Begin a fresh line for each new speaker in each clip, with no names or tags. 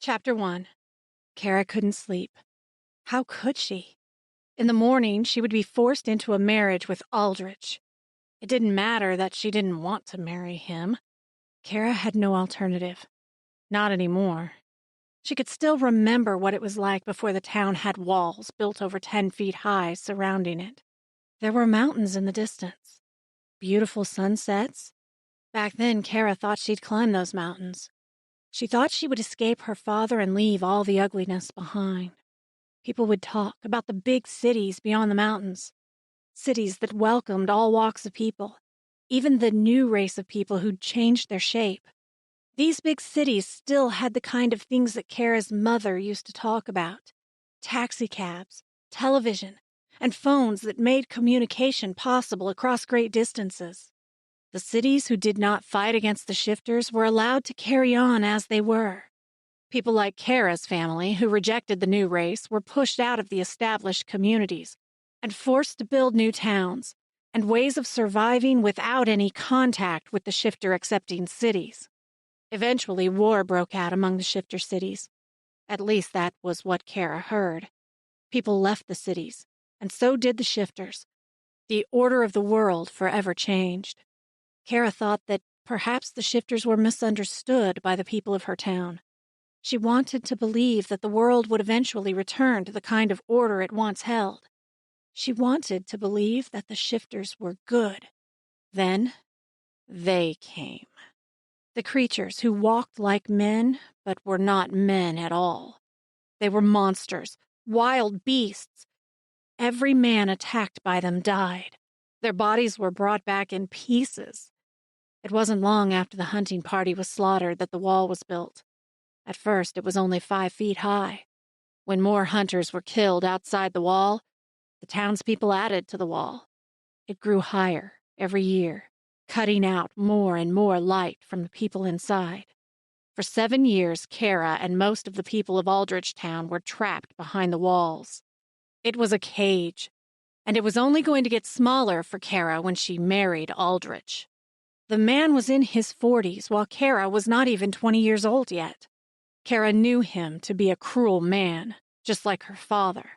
Chapter 1. Kara couldn't sleep. How could she? In the morning, she would be forced into a marriage with Aldrich. It didn't matter that she didn't want to marry him. Kara had no alternative. Not anymore. She could still remember what it was like before the town had walls built over 10 feet high surrounding it. There were mountains in the distance. Beautiful sunsets. Back then, Kara thought she'd climb those mountains. She thought she would escape her father and leave all the ugliness behind. People would talk about the big cities beyond the mountains. Cities that welcomed all walks of people, even the new race of people who'd changed their shape. These big cities still had the kind of things that Kara's mother used to talk about. Taxicabs, television, and phones that made communication possible across great distances. The cities who did not fight against the shifters were allowed to carry on as they were. People like Kara's family, who rejected the new race, were pushed out of the established communities and forced to build new towns and ways of surviving without any contact with the shifter-accepting cities. Eventually, war broke out among the shifter cities. At least that was what Kara heard. People left the cities, and so did the shifters. The order of the world forever changed. Kara thought that perhaps the shifters were misunderstood by the people of her town. She wanted to believe that the world would eventually return to the kind of order it once held. She wanted to believe that the shifters were good. Then, they came. The creatures who walked like men, but were not men at all. They were monsters, wild beasts. Every man attacked by them died. Their bodies were brought back in pieces. It wasn't long after the hunting party was slaughtered that the wall was built. At first, it was only 5 feet high. When more hunters were killed outside the wall, the townspeople added to the wall. It grew higher every year, cutting out more and more light from the people inside. For 7 years, Kara and most of the people of Aldrich Town were trapped behind the walls. It was a cage, and it was only going to get smaller for Kara when she married Aldrich. The man was in his 40s, while Kara was not even 20 years old yet. Kara knew him to be a cruel man, just like her father.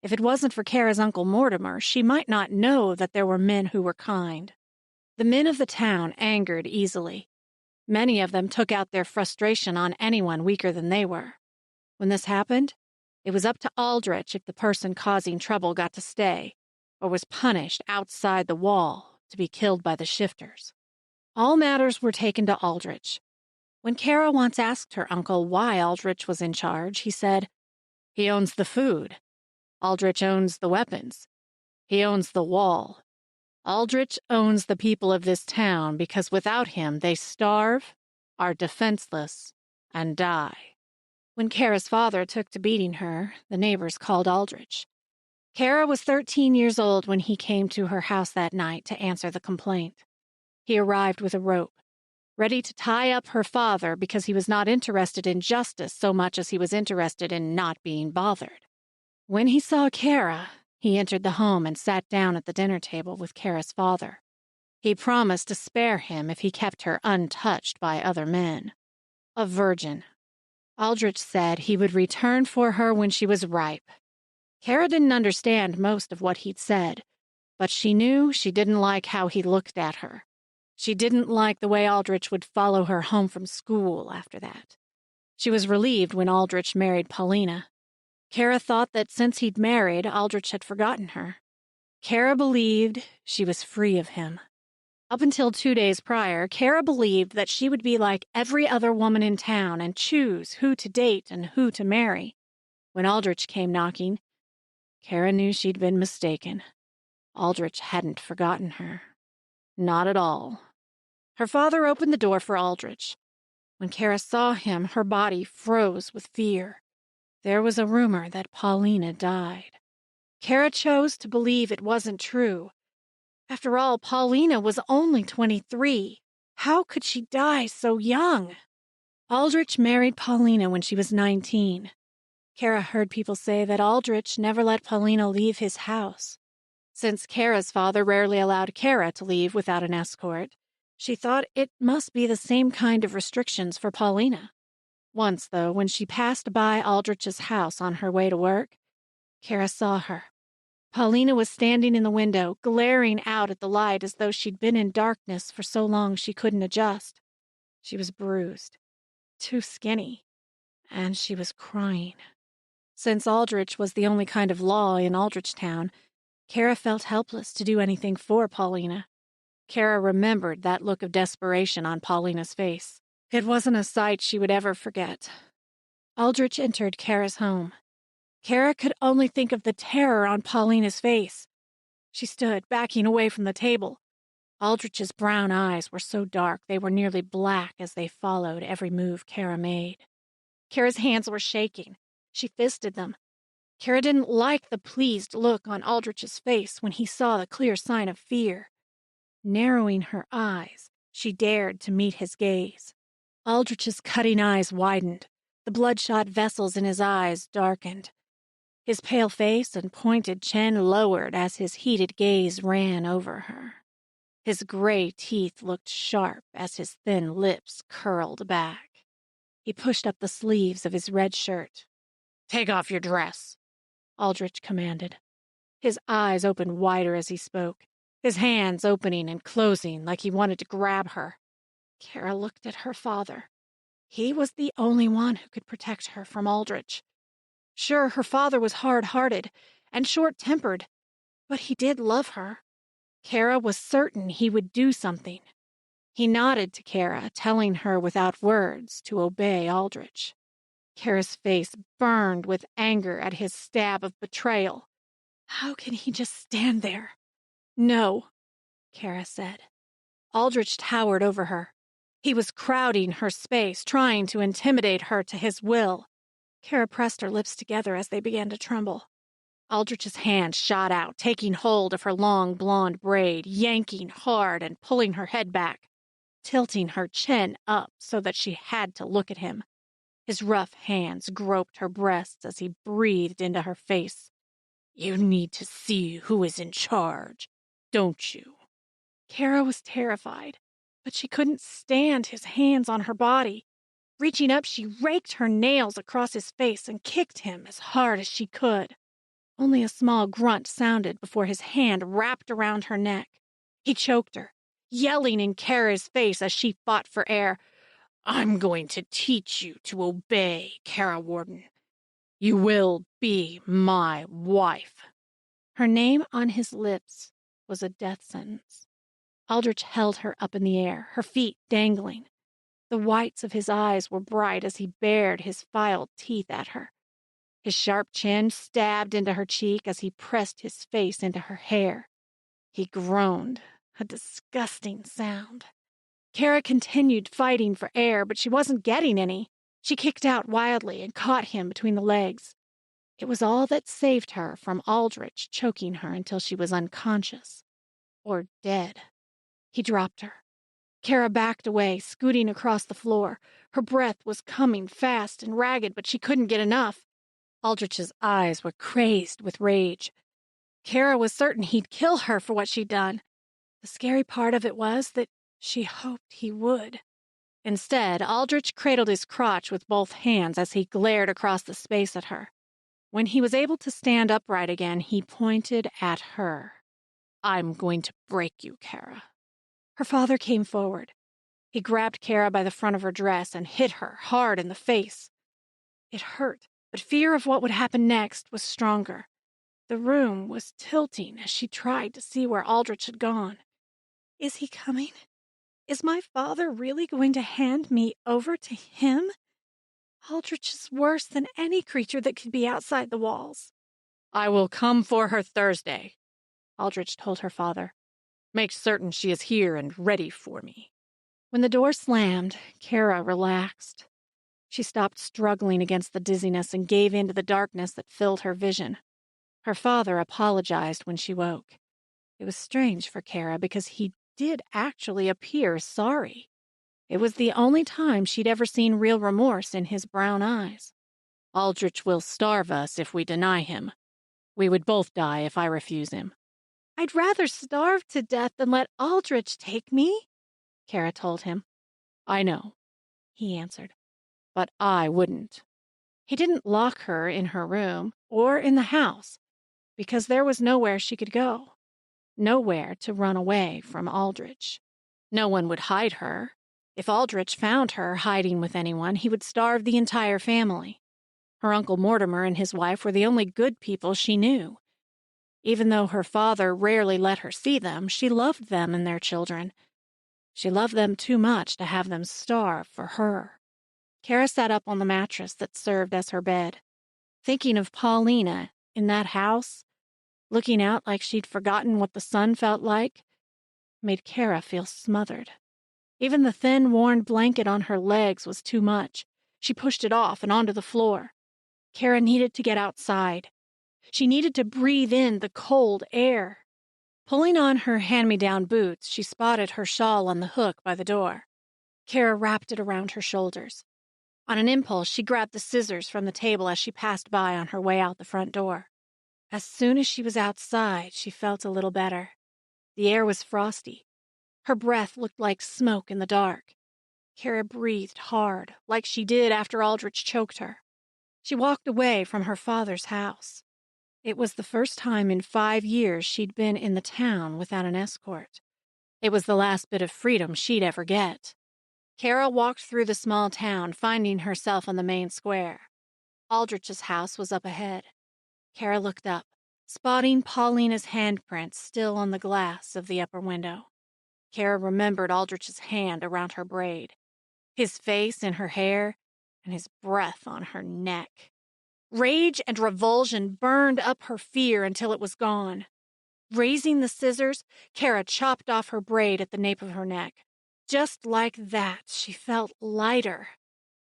If it wasn't for Kara's Uncle Mortimer, she might not know that there were men who were kind. The men of the town angered easily. Many of them took out their frustration on anyone weaker than they were. When this happened, it was up to Aldrich if the person causing trouble got to stay, or was punished outside the wall to be killed by the shifters. All matters were taken to Aldrich. When Kara once asked her uncle why Aldrich was in charge, he said, "He owns the food. Aldrich owns the weapons. He owns the wall. Aldrich owns the people of this town because without him they starve, are defenseless, and die." When Kara's father took to beating her, the neighbors called Aldrich. Kara was 13 years old when he came to her house that night to answer the complaint. He arrived with a rope, ready to tie up her father because he was not interested in justice so much as he was interested in not being bothered. When he saw Kara, he entered the home and sat down at the dinner table with Kara's father. He promised to spare him if he kept her untouched by other men. A virgin. Aldrich said he would return for her when she was ripe. Kara didn't understand most of what he'd said, but she knew she didn't like how he looked at her. She didn't like the way Aldrich would follow her home from school after that. She was relieved when Aldrich married Paulina. Kara thought that since he'd married, Aldrich had forgotten her. Kara believed she was free of him. Up until 2 days prior, Kara believed that she would be like every other woman in town and choose who to date and who to marry. When Aldrich came knocking, Kara knew she'd been mistaken. Aldrich hadn't forgotten her. Not at all. Her father opened the door for Aldrich. When Kara saw him, her body froze with fear. There was a rumor that Paulina died. Kara chose to believe it wasn't true. After all, Paulina was only 23. How could she die so young? Aldrich married Paulina when she was 19. Kara heard people say that Aldrich never let Paulina leave his house. Since Kara's father rarely allowed Kara to leave without an escort, she thought it must be the same kind of restrictions for Paulina. Once, though, when she passed by Aldrich's house on her way to work, Kara saw her. Paulina was standing in the window, glaring out at the light as though she'd been in darkness for so long she couldn't adjust. She was bruised, too skinny, and she was crying. Since Aldrich was the only kind of law in Aldrich Town, Kara felt helpless to do anything for Paulina. Kara remembered that look of desperation on Paulina's face. It wasn't a sight she would ever forget. Aldrich entered Kara's home. Kara could only think of the terror on Paulina's face. She stood, backing away from the table. Aldrich's brown eyes were so dark they were nearly black as they followed every move Kara made. Kara's hands were shaking. She fisted them. Kara didn't like the pleased look on Aldrich's face when he saw the clear sign of fear. Narrowing her eyes, she dared to meet his gaze. Aldrich's cutting eyes widened. The bloodshot vessels in his eyes darkened. His pale face and pointed chin lowered as his heated gaze ran over her. His gray teeth looked sharp as his thin lips curled back. He pushed up the sleeves of his red shirt. "Take off your dress," Aldrich commanded. His eyes opened wider as he spoke, his hands opening and closing like he wanted to grab her. Kara looked at her father. He was the only one who could protect her from Aldrich. Sure, her father was hard-hearted and short-tempered, but he did love her. Kara was certain he would do something. He nodded to Kara, telling her without words to obey Aldrich. Kara's face burned with anger at his stab of betrayal. How can he just stand there? "No," Kara said. Aldrich towered over her. He was crowding her space, trying to intimidate her to his will. Kara pressed her lips together as they began to tremble. Aldrich's hand shot out, taking hold of her long blonde braid, yanking hard and pulling her head back, tilting her chin up so that she had to look at him. His rough hands groped her breasts as he breathed into her face. "You need to see who is in charge, don't you?" Kara was terrified, but she couldn't stand his hands on her body. Reaching up, she raked her nails across his face and kicked him as hard as she could. Only a small grunt sounded before his hand wrapped around her neck. He choked her, yelling in Kara's face as she fought for air. "I'm going to teach you to obey, Kara Warden. You will be my wife." Her name on his lips was a death sentence. Aldrich held her up in the air, her feet dangling. The whites of his eyes were bright as he bared his filed teeth at her. His sharp chin stabbed into her cheek as he pressed his face into her hair. He groaned, a disgusting sound. Kara continued fighting for air, but she wasn't getting any. She kicked out wildly and caught him between the legs. It was all that saved her from Aldrich choking her until she was unconscious. Or dead. He dropped her. Kara backed away, scooting across the floor. Her breath was coming fast and ragged, but she couldn't get enough. Aldrich's eyes were crazed with rage. Kara was certain he'd kill her for what she'd done. The scary part of it was that she hoped he would. Instead, Aldrich cradled his crotch with both hands as he glared across the space at her. When he was able to stand upright again, he pointed at her. "I'm going to break you, Kara." Her father came forward. He grabbed Kara by the front of her dress and hit her hard in the face. It hurt, but fear of what would happen next was stronger. The room was tilting as she tried to see where Aldrich had gone. Is he coming? Is my father really going to hand me over to him? Aldrich is worse than any creature that could be outside the walls. "I will come for her Thursday," Aldrich told her father. "Make certain she is here and ready for me." When the door slammed, Kara relaxed. She stopped struggling against the dizziness and gave in to the darkness that filled her vision. Her father apologized when she woke. It was strange for Kara because he did actually appear sorry. It was the only time she'd ever seen real remorse in his brown eyes. "Aldrich will starve us if we deny him. We would both die if I refuse him." "I'd rather starve to death than let Aldrich take me," Kara told him. "I know," he answered. but I wouldn't. He didn't lock her in her room or in the house because there was nowhere she could go, nowhere to run away from Aldrich. No one would hide her. If Aldrich found her hiding with anyone, he would starve the entire family. Her Uncle Mortimer and his wife were the only good people she knew. Even though her father rarely let her see them, she loved them and their children. She loved them too much to have them starve for her. Kara sat up on the mattress that served as her bed, thinking of Paulina in that house, looking out like she'd forgotten what the sun felt like, made Kara feel smothered. Even the thin, worn blanket on her legs was too much. She pushed it off and onto the floor. Kara needed to get outside. She needed to breathe in the cold air. Pulling on her hand-me-down boots, she spotted her shawl on the hook by the door. Kara wrapped it around her shoulders. On an impulse, she grabbed the scissors from the table as she passed by on her way out the front door. As soon as she was outside, she felt a little better. The air was frosty. Her breath looked like smoke in the dark. Kara breathed hard, like she did after Aldrich choked her. She walked away from her father's house. It was the first time in 5 years she'd been in the town without an escort. It was the last bit of freedom she'd ever get. Kara walked through the small town, finding herself on the main square. Aldrich's house was up ahead. Kara looked up, spotting Paulina's handprints still on the glass of the upper window. Kara remembered Aldrich's hand around her braid, his face in her hair, and his breath on her neck. Rage and revulsion burned up her fear until it was gone. Raising the scissors, Kara chopped off her braid at the nape of her neck. Just like that, she felt lighter.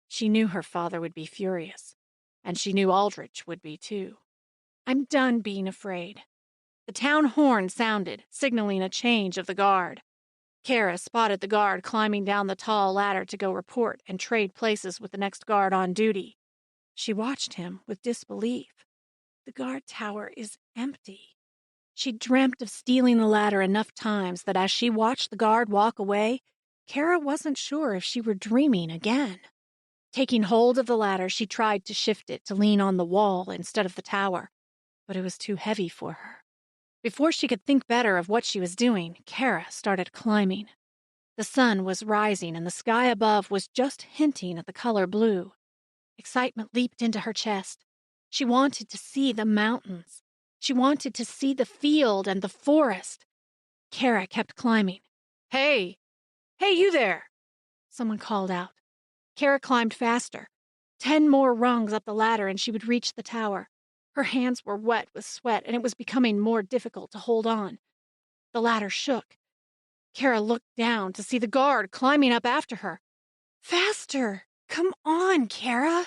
She knew her father would be furious, and she knew Aldrich would be too. I'm done being afraid. The town horn sounded, signaling a change of the guard. Kara spotted the guard climbing down the tall ladder to go report and trade places with the next guard on duty. She watched him with disbelief. The guard tower is empty. She dreamt of stealing the ladder enough times that as she watched the guard walk away, Kara wasn't sure if she were dreaming again. Taking hold of the ladder, she tried to shift it to lean on the wall instead of the tower, but it was too heavy for her. Before she could think better of what she was doing, Kara started climbing. The sun was rising and the sky above was just hinting at the color blue. Excitement leaped into her chest. She wanted to see the mountains. She wanted to see the field and the forest. Kara kept climbing. Hey! Hey, you there! Someone called out. Kara climbed faster. 10 more rungs up the ladder and she would reach the tower. Her hands were wet with sweat and it was becoming more difficult to hold on. The ladder shook. Kara looked down to see the guard climbing up after her. Faster! Come on, Kara!